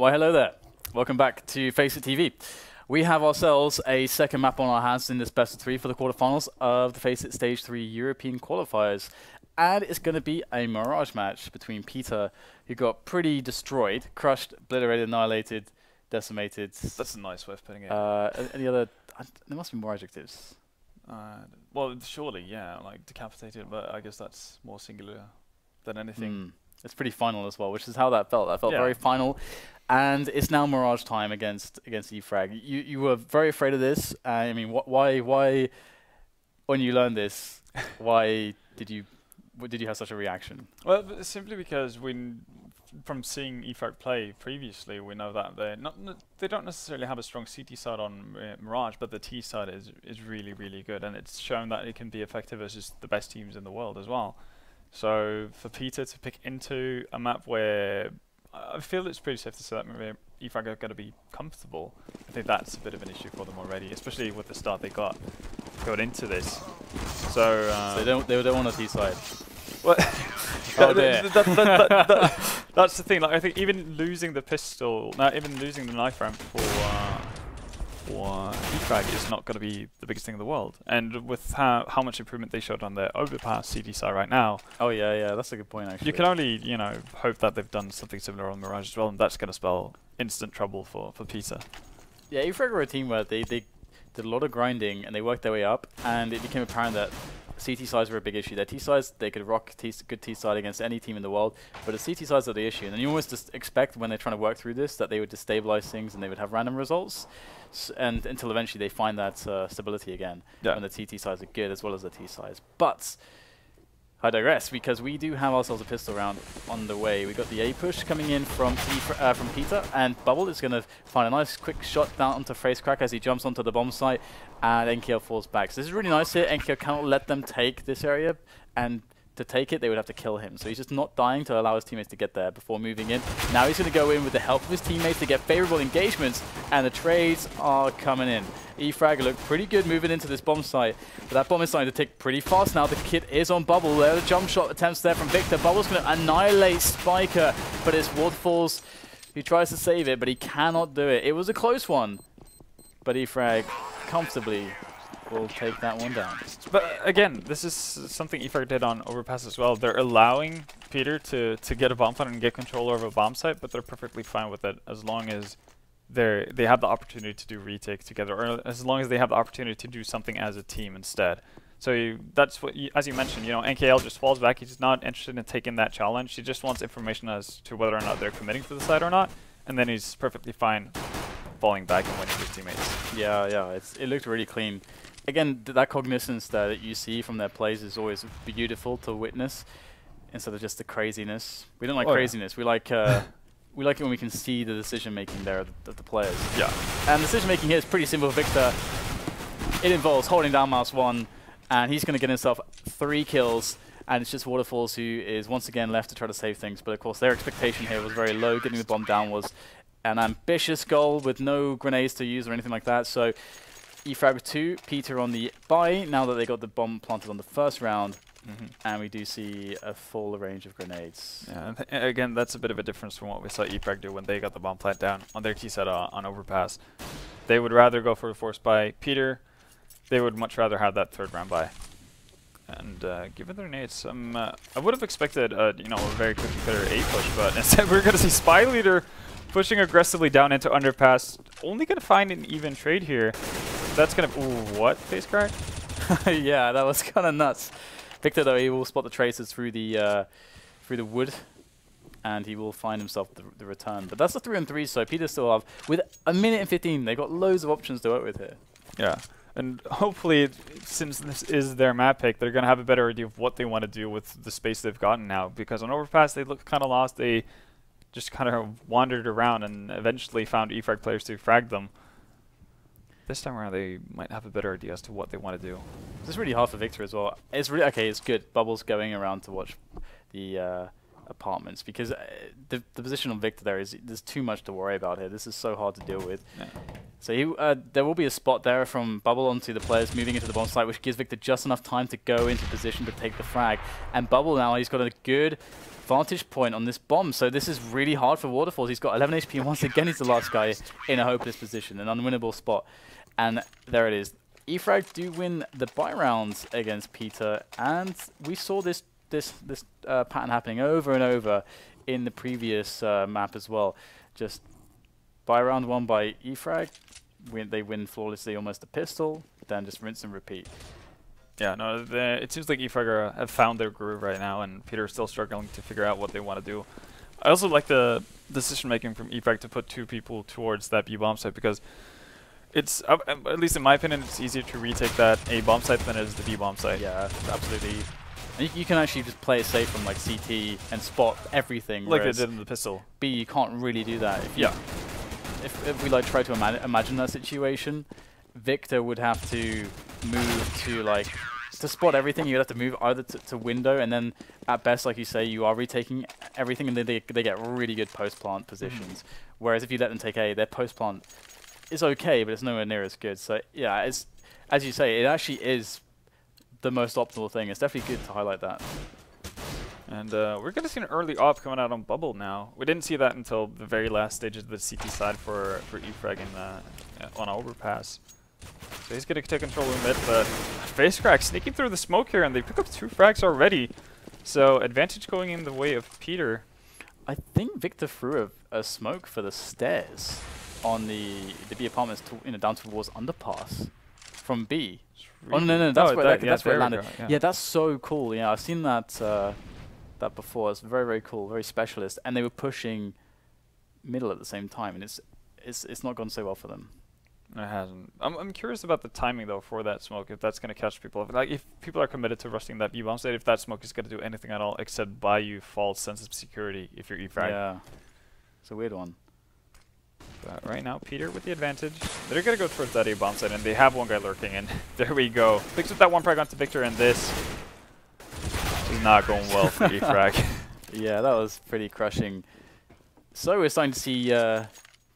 Why, hello there. Welcome back to FACEIT TV. We have ourselves a second map on our hands in this best of 3 for the quarterfinals of the FACEIT Stage 3 European Qualifiers. And it's going to be a Mirage match between PITER, who got pretty destroyed, crushed, obliterated, annihilated, decimated. That's a nice way of putting it. Any other... there must be more adjectives. Well, surely, yeah, like decapitated, but I guess that's more singular than anything. It's pretty final as well, which is how that felt. That felt very final. And it's now Mirage time against Frag. You were very afraid of this. I mean, why when you learned this, why did you have such a reaction? Well, simply because from seeing Frag play previously, we know that they don't necessarily have a strong CT side on Mirage, but the T side is really, really good, and it's shown that it can be effective as just the best teams in the world as well. So for PITER to pick into a map where I feel it's pretty safe to say that Frag are going to be comfortable, I think that's a bit of an issue for them already, especially with the start they got going into this. So they don't want a T side. Well, oh, that's the thing. Like, I think even losing the pistol, even losing the knife ramp for Frag is not going to be the biggest thing in the world. And with how much improvement they showed on their Overpass CD side right now. Oh yeah, that's a good point actually. You can only hope that they've done something similar on Mirage as well, and that's going to spell instant trouble for PITER. Yeah, Frag were a team where they did a lot of grinding and they worked their way up, and it became apparent that CT sides were a big issue. Their T sides, they could rock good T side against any team in the world, but the CT sides are the issue. And then you almost just expect when they're trying to work through this that they would destabilize things and they would have random results, and until eventually they find that stability again when the TT sides are good as well as the T sides. But I digress, because we do have ourselves a pistol round on the way. We got the A push coming in from PITER, and Bubble is going to find a nice quick shot down onto FaceCrack as he jumps onto the bomb site, and NKL falls back. So this is really nice here. NKL cannot let them take this area, and to take it, they would have to kill him. So he's just not dying to allow his teammates to get there before moving in. Now he's going to go in with the help of his teammates to get favorable engagements, and the trades are coming in. Frag look pretty good moving into this bomb site, but that bomb is starting to tick pretty fast now. The kit is on Bubble. There are the jump shot attempts there from Victor. Bubble's going to annihilate Spiker, but it's Waterfalls who tries to save it, but he cannot do it. It was a close one, but Frag comfortably will take that one down. But again, this is something Frag did on Overpass as well. They're allowing PITER to get a bomb plant and get control over a bomb site, but they're perfectly fine with it as long as they have the opportunity to do retake together, or as long as they have the opportunity to do something as a team instead. So that's what, as you mentioned, NKL just falls back. He's not interested in taking that challenge. He just wants information as to whether or not they're committing to the side or not, and then he's perfectly fine falling back and winning his teammates. Yeah, it looked really clean. Again, that cognizance that you see from their plays is always beautiful to witness, instead of just the craziness. We don't like craziness. We like we like it when we can see the decision making there of the players. Yeah. And the decision making here is pretty simple. Victor, it involves holding down mouse 1, and he's going to get himself 3 kills. And it's just Waterfalls who is once again left to try to save things. But of course, their expectation here was very low. Getting the bomb down was an ambitious goal with no grenades to use or anything like that. So Frag with 2, PITER on the buy, now that they got the bomb planted on the first round. And we do see a full range of grenades. Yeah, and again, that's a bit of a difference from what we saw Frag do when they got the bomb plant down on their T set on Overpass. They would rather go for a force buy. PITER, they would much rather have that 3rd round buy. And given their nades, I would have expected a very quick PITER A push, but instead we're going to see Spy Leader pushing aggressively down into Underpass. Only going to find an even trade here. That's going to... Ooh, what? FaceCrack? Yeah, that was kind of nuts. Victor, though, he will spot the traces through the wood, and he will find himself the return. But that's a 3-on-3, so PITER still have, with 1 minute and 15, they've got loads of options to work with here. Yeah, and hopefully, since this is their map pick, they're going to have a better idea of what they want to do with the space they've gotten now. Because on Overpass, they look kind of lost. They just kind of wandered around and eventually found Frag players to frag them. This time around, they might have a better idea as to what they want to do. This is really hard for Victor as well. It's really okay. It's good. Bubble's going around to watch the apartments, because the position on Victor there's too much to worry about here. This is so hard to deal with. Yeah. So there will be a spot there from Bubble onto the players moving into the bomb site, which gives Victor just enough time to go into position to take the frag. And Bubble now, he's got a good vantage point on this bomb. So this is really hard for Waterfalls. He's got 11 HP, and once again he's the last guy in a hopeless position, an unwinnable spot. And there it is. eFrag do win the buy rounds against PITER, and we saw this pattern happening over and over in the previous map as well. Just buy round 1 by eFrag, they win flawlessly, almost a pistol, then just rinse and repeat. Yeah, no, it seems like eFrag have found their groove right now, and PITER is still struggling to figure out what they want to do. I also like the decision making from eFrag to put 2 people towards that B bomb site, because it's, at least in my opinion, it's easier to retake that A bomb site than it is the B bomb site. Yeah, absolutely. And you can actually just play it safe from like CT and spot everything. Like they did in the pistol. B, you can't really do that. If we like try to imagine that situation, Victor would have to move to like, to spot everything, you'd have to move either to window, and then at best, like you say, you are retaking everything, and then they get really good post-plant positions. Whereas if you let them take A, their post-plant is okay, but it's nowhere near as good. So yeah, it's, as you say, it actually is the most optimal thing. It's definitely good to highlight that. And we're going to see an early op coming out on Bubble now. We didn't see that until the very last stages of the CT side for eFrag on Overpass. So he's going to take control of mid, but FACEIT sneaking through the smoke here, and they pick up 2 frags already. So advantage going in the way of PITER. I think Victor threw a smoke for the stairs on the B apartments down towards Underpass from B. Really? Oh no, that's where it landed. Yeah, that's so cool. Yeah, I've seen that that before. It's very, very cool, very specialist. And they were pushing middle at the same time, and it's not gone so well for them. It hasn't. I'm curious about the timing though for that smoke. If that's going to catch people, if people are committed to rushing that B bomb site, if that smoke is going to do anything at all except buy you false sense of security if you're eFrag. Yeah, it's a weird one. But right now, PITER with the advantage. They're going to go towards that A bomb site, and they have one guy lurking, and there we go. Picks up that 1 frag onto Victor, and this is not going well for eFrag. Yeah, that was pretty crushing. So we're starting to see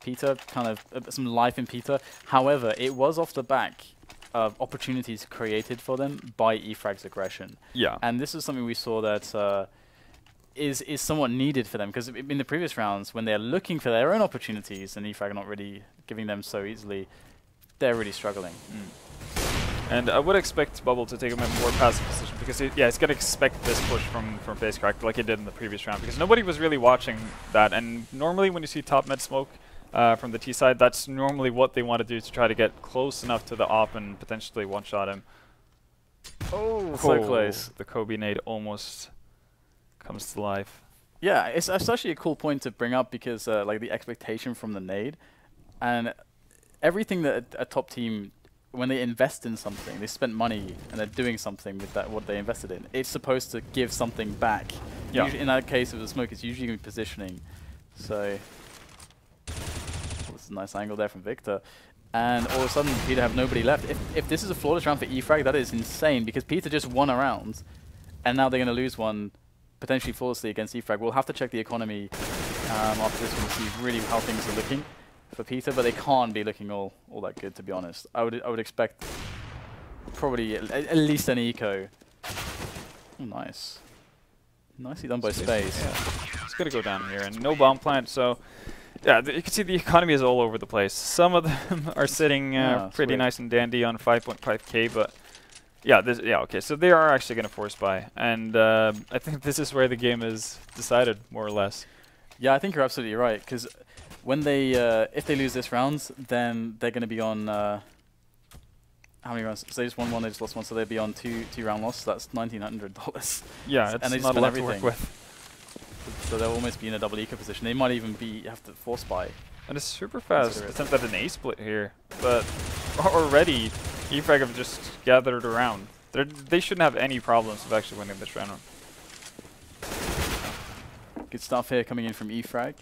PITER, kind of some life in PITER. However, it was off the back of opportunities created for them by eFrag's aggression. Yeah. And this is something we saw that is somewhat needed for them, because in the previous rounds, when they're looking for their own opportunities and eFrag are not really giving them so easily, they're really struggling. And I would expect Bubble to take a more passive position, because it's going to expect this push from FACEIT like it did in the previous round, because nobody was really watching that. And normally when you see top mid smoke from the T side, that's normally what they want to do to try to get close enough to the op and potentially one-shot him. Oh, so close. The Kobe nade almost comes to life. Yeah, it's actually a cool point to bring up, because like the expectation from the nade, and everything that a top team, when they invest in something, they spent money and they're doing something with that what they invested in, it's supposed to give something back. Yeah. In that case of the smoke, it's usually going to be positioning. So that's a nice angle there from Victor. And all of a sudden, PITER have nobody left. If this is a flawless round for eFrag, that is insane, because PITER just won a round, and now they're going to lose one potentially flawlessly against eFrag. We'll have to check the economy after this one to see really how things are looking for PITER, but they can't be looking all that good, to be honest. I would expect probably at least an eco. Oh, nice. Nicely done by Space. Yeah. It's going to go down here, and no bomb plant, so yeah, you can see the economy is all over the place. Some of them are sitting pretty nice and dandy on 5.5k, but yeah, okay, so they are actually going to force buy, and I think this is where the game is decided, more or less. Yeah, I think you're absolutely right, because when they, if they lose this round, then they're going to be on, how many rounds? So they just won one, they just lost one, so they'll be on two round loss, so that's $1,900. Yeah, it's not a lot to work with. So they'll almost be in a double eco position. They might even have to force buy. And it's super fast attempt at an A split here, but already eFrag have just gathered around. They shouldn't have any problems of actually winning this round. Good stuff here coming in from eFrag.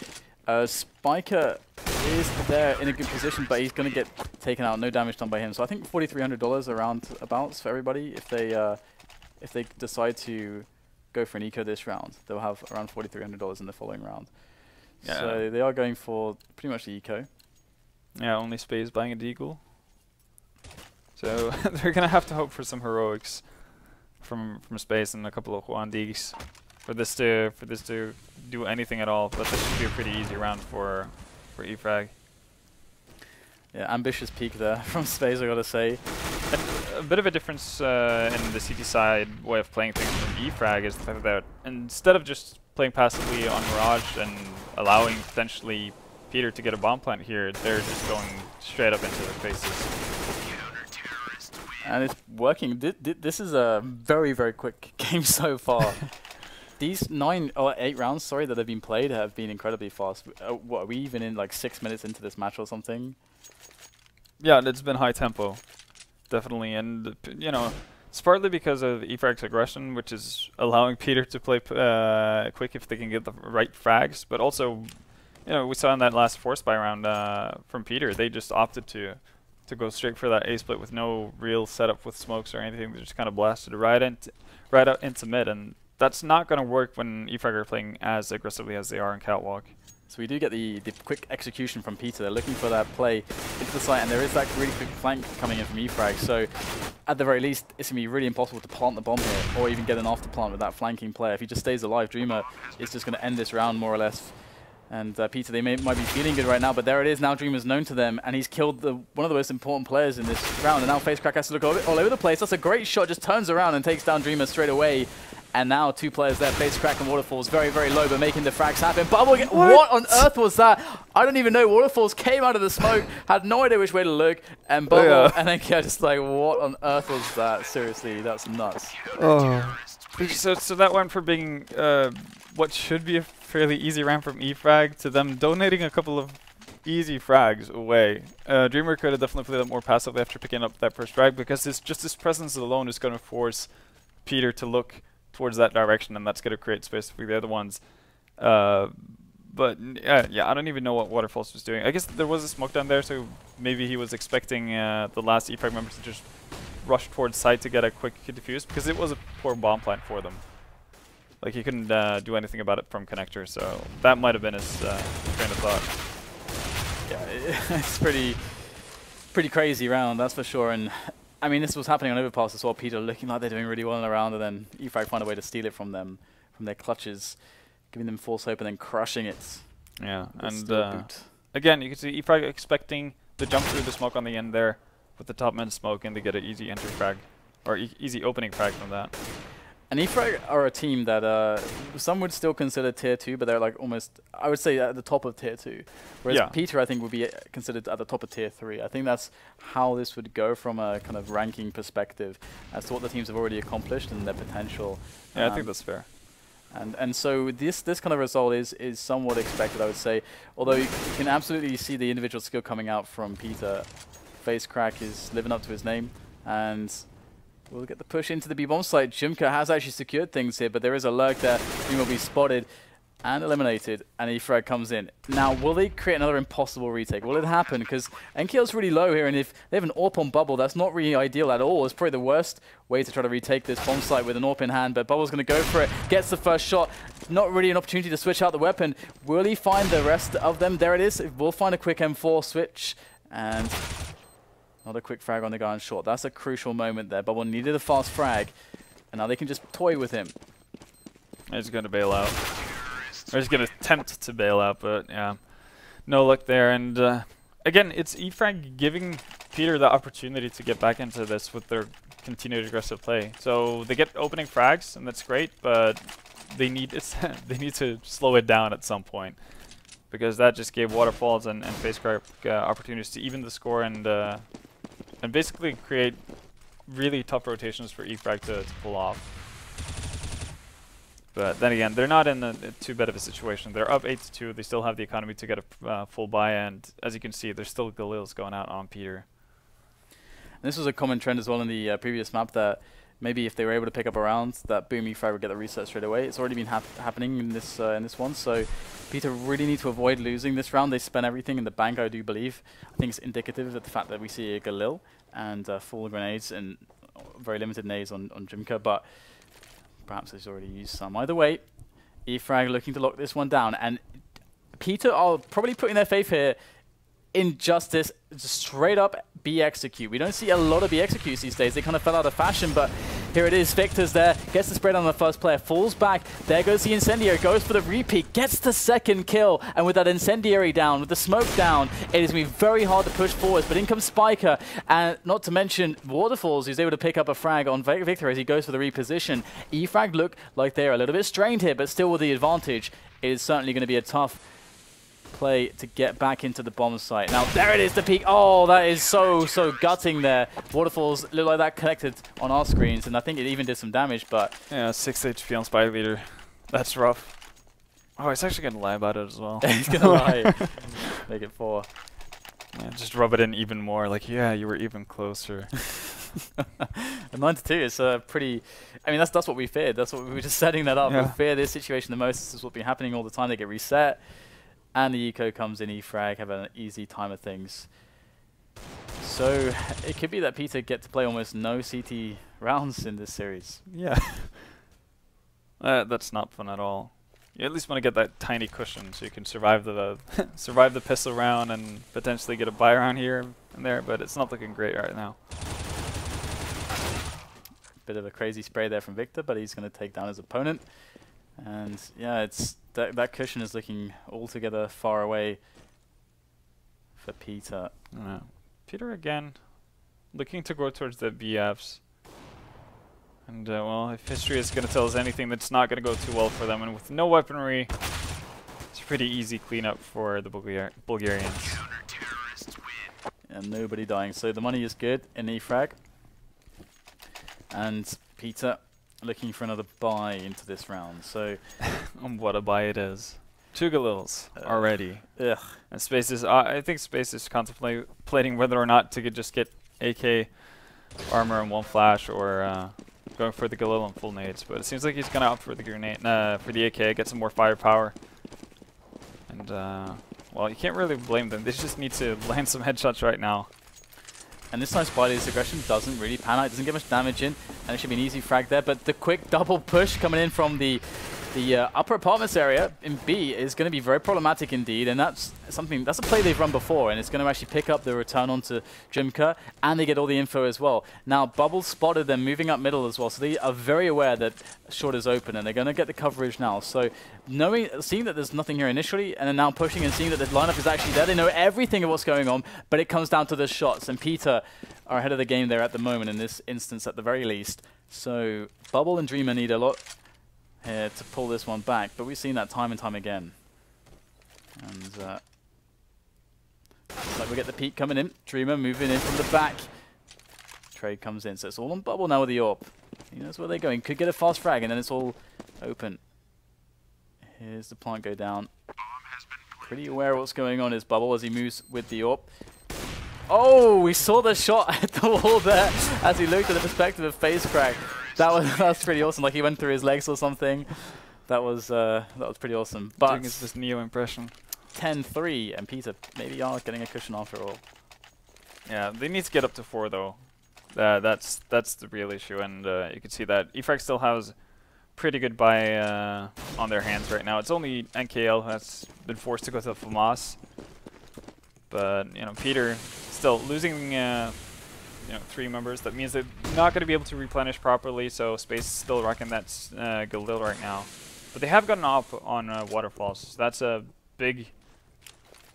Spiker is there in a good position, but he's going to get taken out. No damage done by him. So I think $4,300 around abouts for everybody. If they decide to go for an eco this round, they'll have around $4,300 in the following round. Yeah. So they are going for pretty much the eco. Yeah, only Space buying a deagle. So they're gonna have to hope for some heroics from Space and a couple of Juan Deeks. for this to do anything at all. But this should be a pretty easy round for eFrag. Yeah, ambitious peak there from Space, I gotta say. A bit of a difference in the CT side way of playing things from eFrag is the fact that instead of just playing passively on Mirage and allowing potentially PITER to get a bomb plant here, they're just going straight up into their faces. And it's working. This is a very, very quick game so far. These 9 or 8 rounds, sorry, that have been played have been incredibly fast. What, are we even in like 6 minutes into this match or something? Yeah, it's been high tempo, definitely, and you know, it's partly because of eFrag's aggression, which is allowing PITER to play quick if they can get the right frags. But also, you know, we saw in that last 4-spy round from PITER, they just opted to go straight for that A split with no real setup with smokes or anything. They just kind of blasted right out into mid, and that's not going to work when eFrag are playing as aggressively as they are in Catwalk. So we do get the quick execution from PITER. They're looking for that play into the site, and there is that really quick flank coming in from eFrag. So at the very least, it's going to be really impossible to plant the bomb here, or even get an after plant with that flanking player. If he just stays alive, Dreamer is just going to end this round more or less. And PITER, they might be feeling good right now, but there it is. Now Dreamer's known to them, and he's killed one of the most important players in this round. And now FaceCrack has to look all over the place. That's a great shot, just turns around and takes down Dreamer straight away. And now 2 players there, FaceCrack and Waterfalls, very, very low, but making the frags happen. Bubble, what on earth was that? I don't even know. Waterfalls came out of the smoke, had no idea which way to look, and Bubble, and then just like, what on earth was that? Seriously, that's nuts. Oh. So that went from being what should be a fairly easy round from eFrag to them donating a couple of easy frags away. Dreamer could have definitely played that more passively after picking up that first frag, because just this presence alone is going to force PITER to look towards that direction, and that's going to create space for the other ones. But yeah, I don't even know what Waterfalls was doing. I guess there was a smoke down there, so maybe he was expecting the last eFrag member to just rush towards site to get a quick defuse, because it was a poor bomb plant for them. Like, he couldn't do anything about it from connector, so that might have been his train of thought. Yeah, it's pretty crazy round, that's for sure. And I mean, this was happening on Overpass as well. PITER looking like they're doing really well in the round, and then eFrag find a way to steal it from them, from their clutches, giving them false hope and then crushing it. Yeah, and again, you can see eFrag expecting the jump through the smoke on the end there with the top mid smoke, and they get an easy entry frag, or easy opening frag from that. And eFrag are a team that some would still consider tier 2, but they're like almost, I would say, at the top of tier 2. Whereas PITER, I think, would be considered at the top of tier 3. I think that's how this would go from a kind of ranking perspective as to what the teams have already accomplished and their potential. Yeah, I think that's fair. And so this kind of result is somewhat expected, I would say. Although you can absolutely see the individual skill coming out from PITER. FaceCrack is living up to his name, and we'll get the push into the B-bomb site. Jimka has actually secured things here, but there is a lurk there. He will be spotted and eliminated, and eFrag comes in. Now, will they create another impossible retake? Will it happen? Because NKL's really low here, and if they have an AWP on Bubble, that's not really ideal at all. It's probably the worst way to try to retake this bomb site with an AWP in hand, but Bubble's going to go for it, gets the first shot. Not really an opportunity to switch out the weapon. Will he find the rest of them? There it is. We'll find a quick M4 switch, and not a quick frag on the guy on short. That's a crucial moment there. Bubble needed a fast frag, and now they can just toy with him. He's going to bail out. Or he's going to attempt to bail out, but yeah, no luck there. And again, it's eFrag giving PITER the opportunity to get back into this with their continued aggressive play. So they get opening frags, and that's great, but they need they need to slow it down at some point, because that just gave Waterfalls and FaceCrack opportunities to even the score and basically create really tough rotations for eFrag to pull off. But then again, they're not in too bad of a situation. They're up 8-2. They still have the economy to get a full buy, and as you can see, there's still Galil's going out on PITER. And this was a common trend as well in the previous map, that maybe if they were able to pick up a round, that boom eFrag would get the reset straight away. It's already been happening in this one, so PITER really need to avoid losing this round. They spent everything in the bank, I do believe. I think it's indicative of the fact that we see a Galil and full grenades and very limited nades on Jimka, but perhaps he's already used some. Either way, eFrag looking to lock this one down, and PITER are probably putting their faith here in justice, just straight up B execute. We don't see a lot of B executes these days. They kind of fell out of fashion, but Here it is, Victor's there, gets the spread on the first player, falls back, there goes the Incendiary, goes for the repeat, gets the second kill, and with that Incendiary down, with the smoke down, it is going to be very hard to push forwards, but in comes Spiker, and not to mention Waterfalls, who's able to pick up a frag on Victor as he goes for the reposition. eFrag look like they're a little bit strained here, but still with the advantage. It is certainly going to be a tough play to get back into the bomb site. Now, there it is, the peak. Oh, that is so gutting there. Waterfalls look like that connected on our screens, and I think it even did some damage, but... Yeah, 6 HP on Spy Leader. That's rough. Oh, he's actually going to lie about it as well. He's going to lie. Make it 4. Yeah, just rub it in even more. Like, yeah, you were even closer. And 9-2 is pretty... I mean, that's what we feared. That's what we were just setting that up. Yeah. We fear this situation the most. This is what's been happening all the time. They get reset. And the eco comes in, eFrag have an easy time of things. So it could be that PITER get to play almost no CT rounds in this series. Yeah. That's not fun at all. You at least want to get that tiny cushion so you can survive the survive the pistol round and potentially get a buy round here and there, but it's not looking great right now. Bit of a crazy spray there from Victor, but he's going to take down his opponent. And yeah, it's that cushion is looking altogether far away for PITER. PITER again, looking to go towards the BFs. And well, if history is going to tell us anything, that's not going to go too well for them. And with no weaponry, it's a pretty easy cleanup for the Bulgarians. And nobody dying, so the money is good in eFrag. And PITER looking for another buy into this round. So, what a buy it is! 2 Galils already. Ugh. And Space is, I think Space is contemplating whether or not to just get AK armor and 1 flash, or going for the Galil and full nades. But it seems like he's gonna opt for the grenade, for the AK, get some more firepower. And well, you can't really blame them. They just need to land some headshots right now. And this time Spider's aggression doesn't really pan out. It doesn't get much damage in, and it should be an easy frag there. But the quick double push coming in from the upper apartments area in B is going to be very problematic indeed. And that's a play they've run before, and it's going to actually pick up the return onto Jimka, and they get all the info as well. Now, Bubble spotted them moving up middle as well, so they are very aware that short is open, and they're going to get the coverage now. So seeing that there's nothing here initially, and then now pushing and seeing that the lineup is actually there, they know everything of what's going on, but it comes down to the shots, and PITER are ahead of the game there at the moment in this instance at the very least. So Bubble and Dreamer need a lot here to pull this one back, but we've seen that time and time again. And looks like we get the peak coming in. Dreamer moving in from the back. Trade comes in, so it's all on Bubble now with the AWP. He knows where they're going. Could get a fast frag, and then it's all open. Here's the plant go down. Pretty aware of what's going on is Bubble as he moves with the AWP. Oh, we saw the shot at the wall there as he looked at the perspective of face crack. That was pretty awesome. Like he went through his legs or something. That was pretty awesome. But it's this Neo impression. 10-3, and PITER maybe are getting a cushion after all. Yeah, they need to get up to 4 though. That's the real issue, and you can see that eFrag still has pretty good buy on their hands right now. It's only NKL that's been forced to go to FAMAS, but you know, PITER still losing 3 members. That means they're not going to be able to replenish properly, so Space is still rocking that Galil right now. But they have gotten off on Waterfalls, so that's a big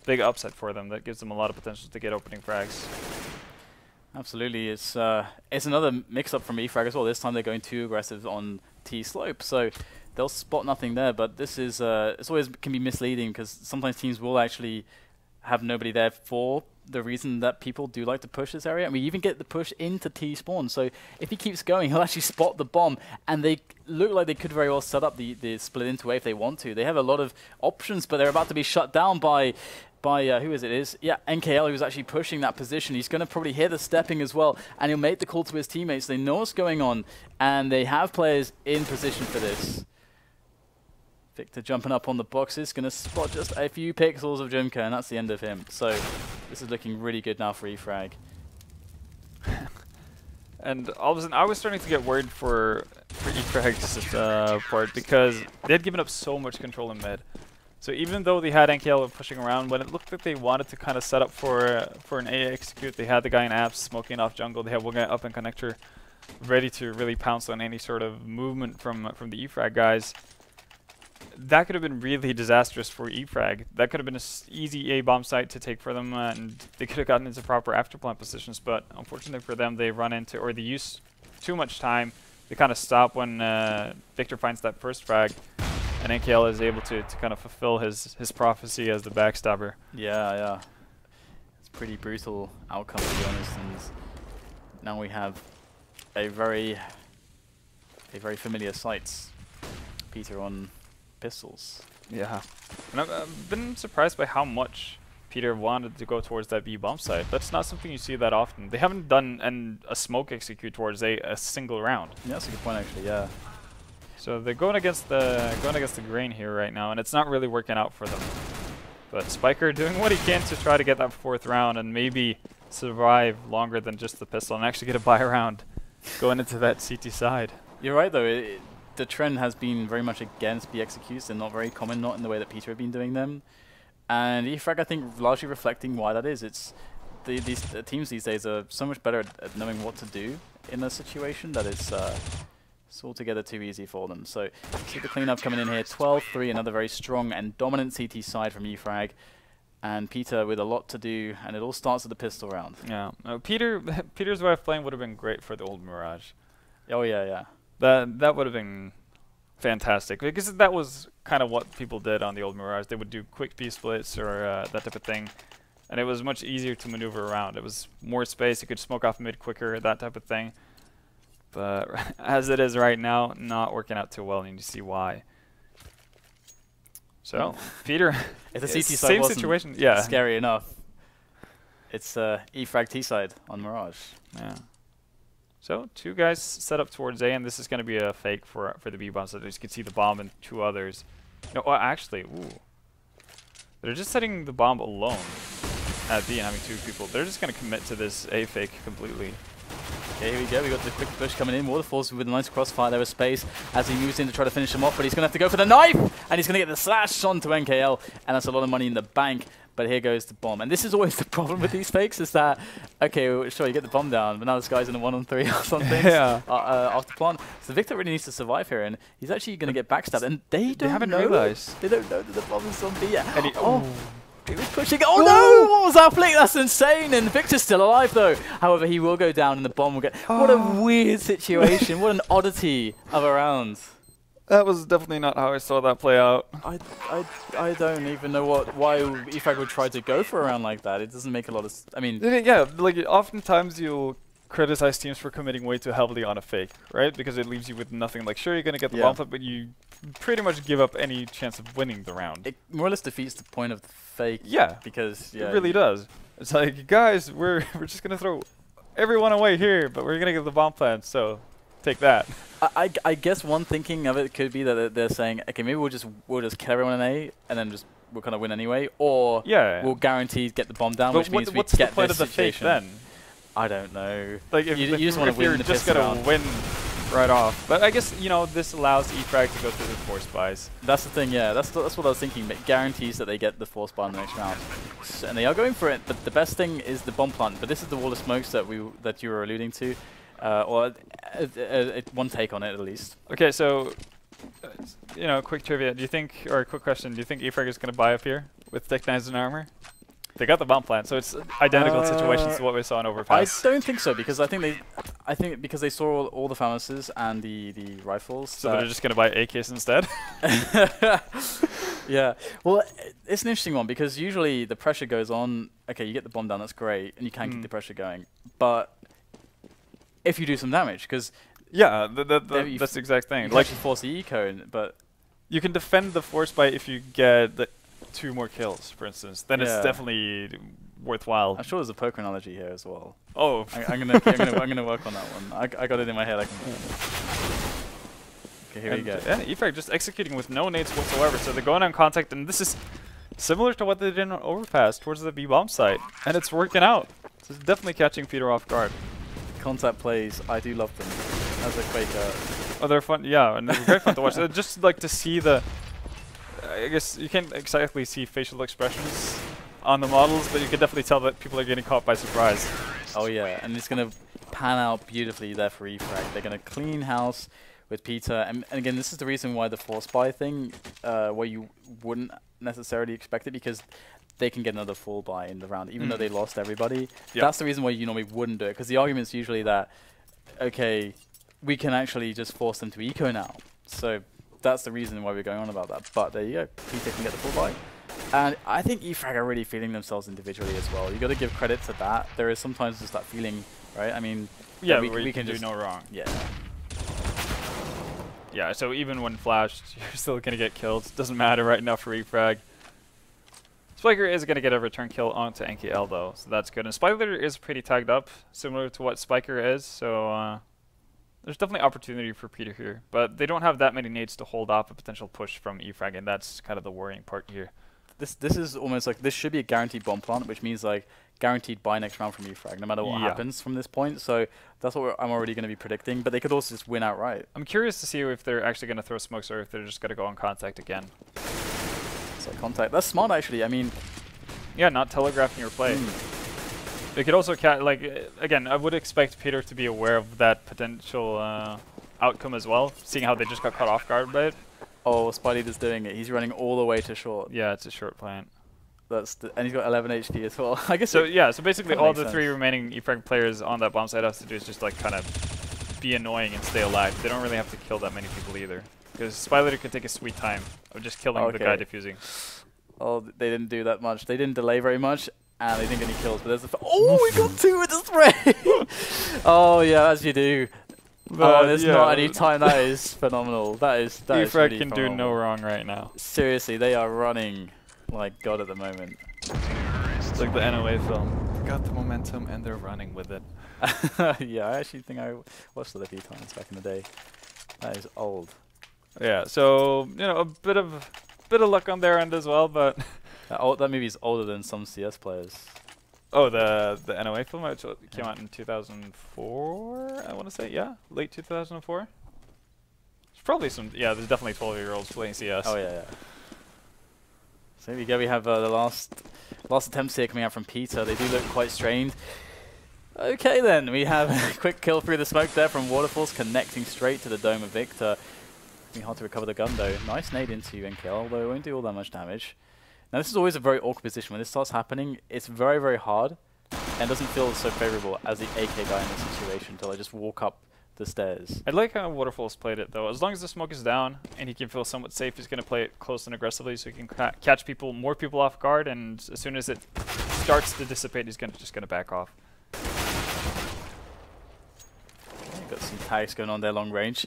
upside for them. That gives them a lot of potential to get opening frags. Absolutely, it's another mix-up from eFrag as well. This time they're going too aggressive on T slope, so they'll spot nothing there. But this is it's always can be misleading because sometimes teams will actually have nobody there for the reason that people do like to push this area, and we even get the push into T spawn. So if he keeps going, he'll actually spot the bomb, and they look like they could very well set up the split into A if they want to. They have a lot of options, but they're about to be shut down by who is it? NKL, who's actually pushing that position. He's going to probably hear the stepping as well, and he'll make the call to his teammates. They know what's going on, and they have players in position for this. Victor jumping up on the boxes, going to spot just a few pixels of Jimka, and that's the end of him. So this is looking really good now for eFrag. And all of a sudden, I was starting to get worried for eFrag's part, because they had given up so much control in mid. So even though they had NKL pushing around, when it looked like they wanted to kind of set up for an A execute, they had the guy in apps smoking off jungle. They had one guy up in connector. ready to really pounce on any sort of movement from the eFrag guys. That could have been really disastrous for eFrag. That could have been an easy A bomb site to take for them, and they could have gotten into proper afterplant positions. But unfortunately for them, they run into, or they use too much time. They kind of stop when Victor finds that first frag, and NKL is able to kind of fulfill his prophecy as the backstabber. Yeah. It's a pretty brutal outcome, to be honest. And now we have a very familiar sight. PITER on pistols. Yeah. And I've been surprised by how much PITER wanted to go towards that B bomb site. That's not something you see that often. They haven't done a smoke execute towards a single round. Yeah, that's a good point, actually. Yeah. So they're going against the grain here right now, and it's not really working out for them. But Spiker doing what he can to try to get that 4th round and maybe survive longer than just the pistol and actually get a buy round going into that CT side. You're right, though. The trend has been very much against B executes. They're not very common, not in the way that PITER have been doing them. And eFrag, I think, largely reflecting why that is. It's these teams these days are so much better at knowing what to do in a situation that it's altogether too easy for them. So, see the cleanup coming in here. 12-3, another very strong and dominant CT side from eFrag. And PITER with a lot to do, and it all starts with the pistol round. Yeah, PITER's way of playing would have been great for the old Mirage. Oh yeah. That would have been fantastic, because that was kind of what people did on the old Mirage. They would do quick B splits or that type of thing, and it was much easier to maneuver around. It was more space. You could smoke off mid quicker, that type of thing. But as it is right now, not working out too well, and you see why. So PITER, if the CT side same wasn't situation, yeah, scary enough. It's eFrag T side on Mirage. Yeah. So 2 guys set up towards A, and this is going to be a fake for the B bomb. So you can see the bomb and 2 others. No, well, actually, they're just setting the bomb alone at B and having 2 people. They're just going to commit to this A fake completely. Okay, here we go. We got the quick push coming in. Waterfalls with a nice crossfire there with space as he moves in to try to finish him off, but he's going to have to go for the knife, and he's going to get the slash onto NKL, and that's a lot of money in the bank. But here goes the bomb. And this is always the problem with these fakes, is that, okay, sure, you get the bomb down, but now this guy's in a 1-on-3 or something. Yeah. After plant. So Victor really needs to survive here, and he's actually going to get backstabbed. And they haven't realized. They don't know that the bomb is on B yet. And he was pushing. Oh no! What was that flick? That's insane. And Victor's still alive though. However, he will go down, and the bomb will get. What a weird situation. What an oddity of a round. That was definitely not how I saw that play out. I don't even know why eFrag would try to go for a round like that. It doesn't make a lot of I mean, yeah, like oftentimes you'll criticize teams for committing way too heavily on a fake, right? Because it leaves you with nothing. Like, sure, you're going to get the bomb flip, but you pretty much give up any chance of winning the round. It more or less defeats the point of the fake. Yeah, because it really does. It's like, guys, we're just going to throw everyone away here, but we're going to get the bomb plan, so take that. I guess one thinking of it could be that they're saying, okay, maybe we'll just kill everyone in A, and then we'll kind of win anyway, or we'll guarantee get the bomb down, but which means what's we the get point this of the situation. fake then? I don't know. Like if you just want to win the just gonna win right off. But I guess this allows eFrag to go through the force buys. That's the thing, yeah. That's what I was thinking. It guarantees that they get the force buy in the next round, and they are going for it. But the best thing is the bomb plant. But this is the wall of smokes that you were alluding to, or one take on it at least. Okay, so quick trivia. Do you think, or a quick question? Do you think eFrag is gonna buy up here with Tech 9s and armor? They got the bomb plant, so it's identical situations to what we saw in Overpass. I don't think so, because I think because they saw all the pharmacies and the rifles. So they're just gonna buy AKs instead. Yeah. Well, it's an interesting one, because usually the pressure goes on. Okay, you get the bomb down, that's great, and you can keep the pressure going. But if you do some damage, because that's the exact thing. You can actually force the eco, but you can defend the force buy if you get the 2 more kills, for instance. Then it's definitely worthwhile. I'm sure there's a poker analogy here as well. Oh, I'm gonna work on that one. I got it in my head. Okay, here we go. And eFrag just executing with no nades whatsoever. So they're going on contact, and this is similar to what they did on Overpass towards the B bomb site, and it's working out. So it's definitely catching PITER off guard. Contact plays, I do love them. As a Quaker. Oh, they're fun. Yeah, and they're very fun to watch. Just like to see the. I guess you can't exactly see facial expressions on the models, but you can definitely tell that people are getting caught by surprise. Oh yeah, and it's gonna pan out beautifully there for eFrag. They're going to clean house with PITER. And again, this is the reason why the force buy thing, where you wouldn't necessarily expect it, because they can get another full buy in the round, even though they lost everybody. Yep. That's the reason why you normally wouldn't do it, because the argument's usually that, okay, we can actually just force them to eco now. So that's the reason why we're going on about that. But there you go, PITER can get the full buy. And I think eFrag are really feeling themselves individually as well. You got to give credit to that. There is sometimes just that feeling, right? I mean, yeah, we can do just no wrong. Yeah. Yeah, so even when flashed, you're still going to get killed. It doesn't matter right now for eFrag. Spiker is going to get a return kill onto NKL though, so that's good. And Spider is pretty tagged up, similar to what Spiker is, so there's definitely opportunity for PITER here. But they don't have that many nades to hold off a potential push from eFrag, and that's kind of the worrying part here. This is almost like, this should be a guaranteed bomb plant, which means like guaranteed buy next round from eFrag, no matter what happens from this point. So that's what I'm already going to be predicting, but they could also just win outright. I'm curious to see if they're actually going to throw smokes or if they're just going to go on contact again. So contact, that's smart actually. I mean, yeah, not telegraphing your play. They could also like again, I would expect PITER to be aware of that potential outcome as well, seeing how they just got caught off guard by it. Oh, Spidey is doing it. He's running all the way to short. Yeah, it's a short plant. And he's got 11 HP as well. I guess. So yeah, so basically all the 3 remaining eFrag players on that bomb site has to do is just like kind of be annoying and stay alive. They don't really have to kill that many people either, because Spy could take a sweet time of just killing the guy defusing. Oh, they didn't do that much. They didn't delay very much, and they didn't get any kills. But there's the oh, we got 2 with the spray. Oh yeah, as you do. But there's not any time. That is phenomenal. That is eFrag really can do no wrong right now. Seriously, they are running like God at the moment. It's like the NOA film. They got the momentum and they're running with it. Yeah, I actually think I watched it a few times back in the day. That is old. Yeah, so you know, a bit of luck on their end as well, but that movie is older than some CS players. Oh, the NOA film, which came out in 2004, I want to say, yeah, late 2004. There's probably some, yeah, there's definitely 12-year-olds playing CS. Oh yeah. So here we go. We have the last attempts here coming out from PITER. They do look quite strained. Okay then, we have a quick kill through the smoke there from Waterfalls, connecting straight to the dome of Victor. It's hard to recover the gun though. Nice nade into NKL, although it won't do all that much damage. Now this is always a very awkward position. When this starts happening, it's very, very hard and doesn't feel so favorable as the AK guy in this situation to like just walk up the stairs. I like how Waterfalls played it though. As long as the smoke is down and he can feel somewhat safe, he's going to play it close and aggressively so he can catch more people off guard, and as soon as it starts to dissipate, he's just going to back off. Got some tags going on there long range.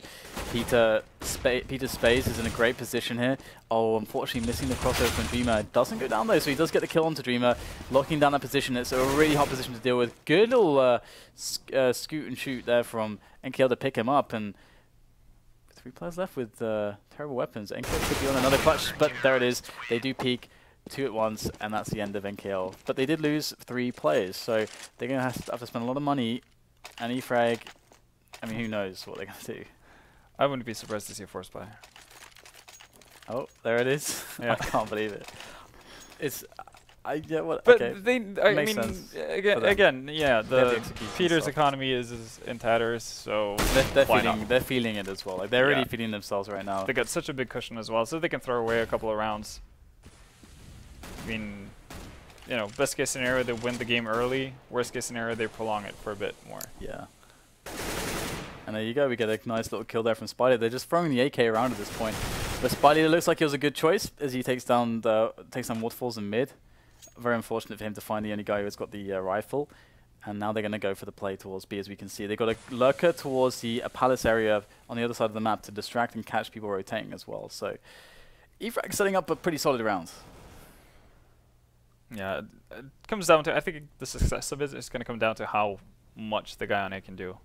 PITER Space is in a great position here. Oh, unfortunately missing the crossover from Dreamer. Doesn't go down though, so he does get the kill onto Dreamer, locking down that position. It's a really hot position to deal with. Good little scoot and shoot there from NKL to pick him up, and 3 players left with terrible weapons. NKL could be on another clutch, but there it is. They do peek 2 at once, and that's the end of NKL. But they did lose 3 players, so they're going to have to spend a lot of money, and eFrag, I mean, who knows what they're going to do. I wouldn't be surprised to see a force buy. Oh, there it is. Yeah. I can't believe it. It's, yeah, what? But okay. I mean, again, yeah, the PITER's economy is in tatters, so they're feeling it as well. Like they're really feeling themselves right now. They got such a big cushion as well, so they can throw away a couple of rounds. I mean, you know, best case scenario, they win the game early. Worst case scenario, they prolong it for a bit more. Yeah. And there you go, we get a nice little kill there from Spidey. They're just throwing the AK around at this point. But Spidey, it looks like it was a good choice as he takes down Waterfalls in mid. Very unfortunate for him to find the only guy who's got the rifle. And now they're going to go for the play towards B, as we can see. They've got a lurker towards the palace area on the other side of the map to distract and catch people rotating as well. So eFrag setting up a pretty solid round. Yeah, it comes down to, I think the success of it is going to come down to how much the guy on A can do.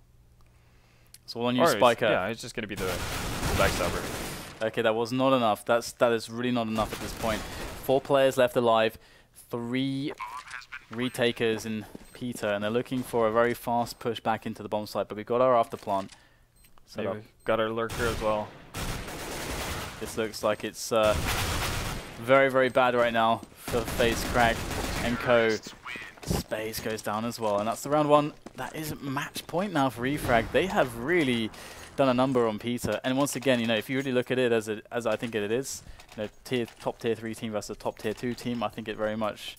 So on you, Spiker. Yeah, it's just going to be the backstabber. Okay, that was not enough. That is really not enough at this point. 4 players left alive, 3 retakers in PITER, and they're looking for a very fast push back into the bomb site. But we've got our after plant. So we've got our lurker as well. This looks like it's very, very bad right now for FaCe, Frag, and Co. Space goes down as well, and that's the round 1. That is match point now for eFrag. They have really done a number on PITER, and once again, you know, if you really look at it as I think it is, you know, top tier 3 team versus top tier 2 team, I think it very much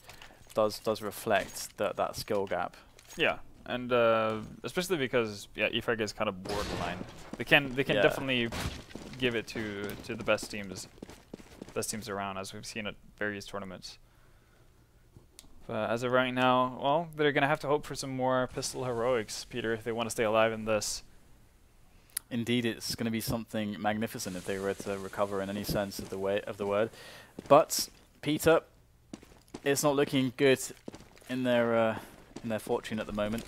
does reflect that skill gap. Yeah, and especially because eFrag is kind of borderline. They can definitely give it to the best teams around, as we've seen at various tournaments. But as of right now, well, they're going to have to hope for some more pistol heroics, PITER, if they want to stay alive in this. Indeed, it's going to be something magnificent if they were to recover in any sense of the word. But PITER, it's not looking good in their fortune at the moment.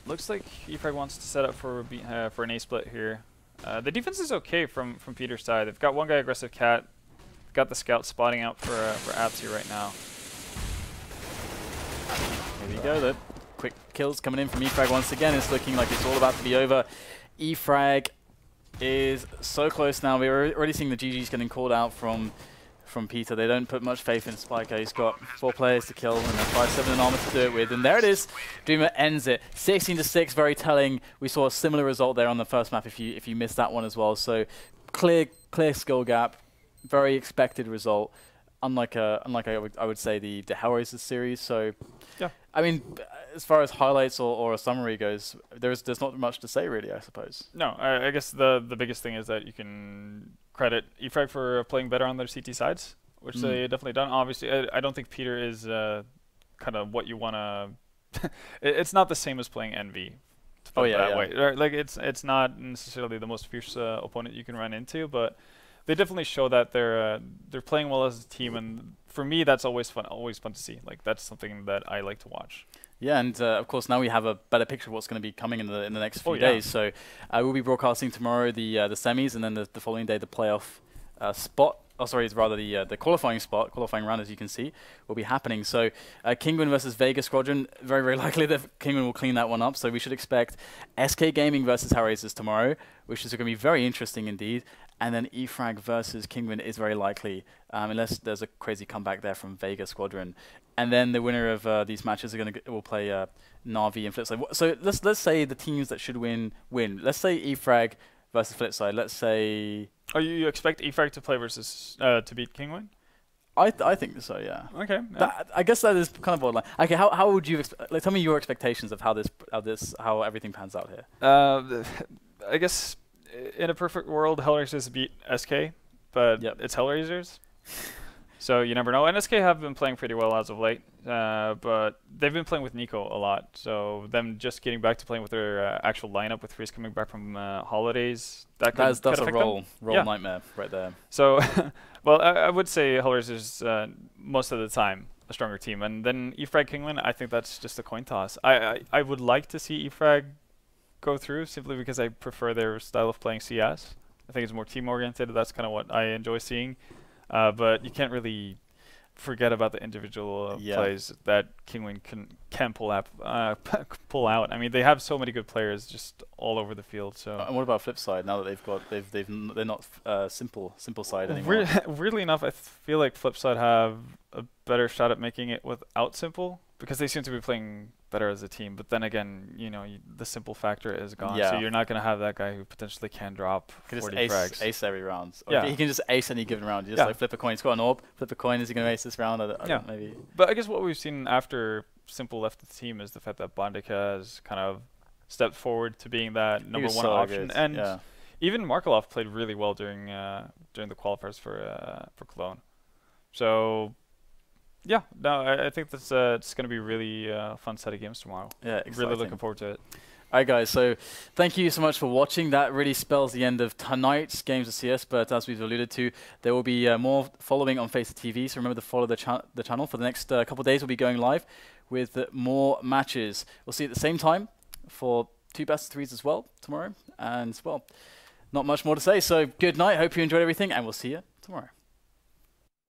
Looks like eFrag wants to set up for an A split here. The defense is okay from PITER's side. They've got one guy aggressive cat. Got the scout spotting out for Absy right now. Here we go, though. Quick kills coming in from eFrag once again. It's looking like it's all about to be over. eFrag is so close now. We're already seeing the GGs getting called out from PITER. They don't put much faith in Spiker. He's got 4 players to kill and then 5-7 in armor to do it with. And there it is. Dreamer ends it. 16-6, very telling. We saw a similar result there on the first map if you missed that one as well. So clear skill gap. Very expected result, unlike I would say the Hellraiser series. So, yeah, I mean, as far as highlights or a summary goes, there's not much to say really, I suppose. No, I guess the biggest thing is that you can credit eFrag for playing better on their CT sides, which they definitely done. Obviously, I don't think PITER is kind of what you want to. It's not the same as playing Envy. To put it that way. Like it's not necessarily the most fierce opponent you can run into, but they definitely show that they're playing well as a team, and for me, that's always fun to see. Like that's something that I like to watch. Yeah, and of course now we have a better picture of what's going to be coming in the next few days. So we'll be broadcasting tomorrow the semis, and then the following day the playoff spot. Oh, sorry, it's rather the qualifying round, as you can see, will be happening. So Kinguin versus Vega Squadron, very, very likely that Kinguin will clean that one up. So we should expect SK Gaming versus Hellraisers tomorrow, which is going to be very interesting indeed. And then eFrag versus Kinguin is very likely, unless there's a crazy comeback there from Vega Squadron. And then the winner of these matches will play Na'Vi and Flipside. So let's say the teams that should win. Let's say eFrag versus Flipside. Let's say. Oh, you expect eFrag to play versus to beat Kinguin? I think so, yeah. Okay. Yeah. I guess that is kind of borderline. Okay, how would you like? Tell me your expectations of how everything pans out here. I guess in a perfect world, Hellraisers beat SK, but it's Hellraisers. So you never know. And SK have been playing pretty well as of late, but they've been playing with Nico a lot. So them just getting back to playing with their actual lineup, with Freeze coming back from holidays, that's a roll nightmare right there. So, well, I would say Hellraisers most of the time a stronger team, and then eFrag Kinguin, I think that's just a coin toss. I would like to see eFrag go through simply because I prefer their style of playing CS. I think it's more team oriented. That's kind of what I enjoy seeing. But you can't really forget about the individual plays that Kinguin can pull out. I mean, they have so many good players just all over the field. So. And what about Flipside? Now that they're not simple side anymore. Weirdly enough, I feel like Flipside have a better shot at making it without simple, because they seem to be playing better as a team. But then again, you know, the simple factor is gone, so you're not going to have that guy who potentially can drop 40 frags. Ace every round. Or he can just ace any given round. You just like flip a coin. He's got an orb. Flip a coin. Is he going to ace this round? Maybe. But I guess what we've seen after simple left the team is the fact that Bondika has kind of stepped forward to being that number one option. And even Markelov played really well during the qualifiers for Cologne. So. Yeah, no, I think that's it's going to be a really fun set of games tomorrow. Yeah, exciting. Really looking forward to it. All right, guys, so thank you so much for watching. That really spells the end of tonight's Games of CS, but as we've alluded to, there will be more following on FACEIT TV, so remember to follow the channel. For the next couple of days, we'll be going live with more matches. We'll see you at the same time for 2 best of 3s as well tomorrow, and, well, not much more to say, so good night. Hope you enjoyed everything, and we'll see you tomorrow.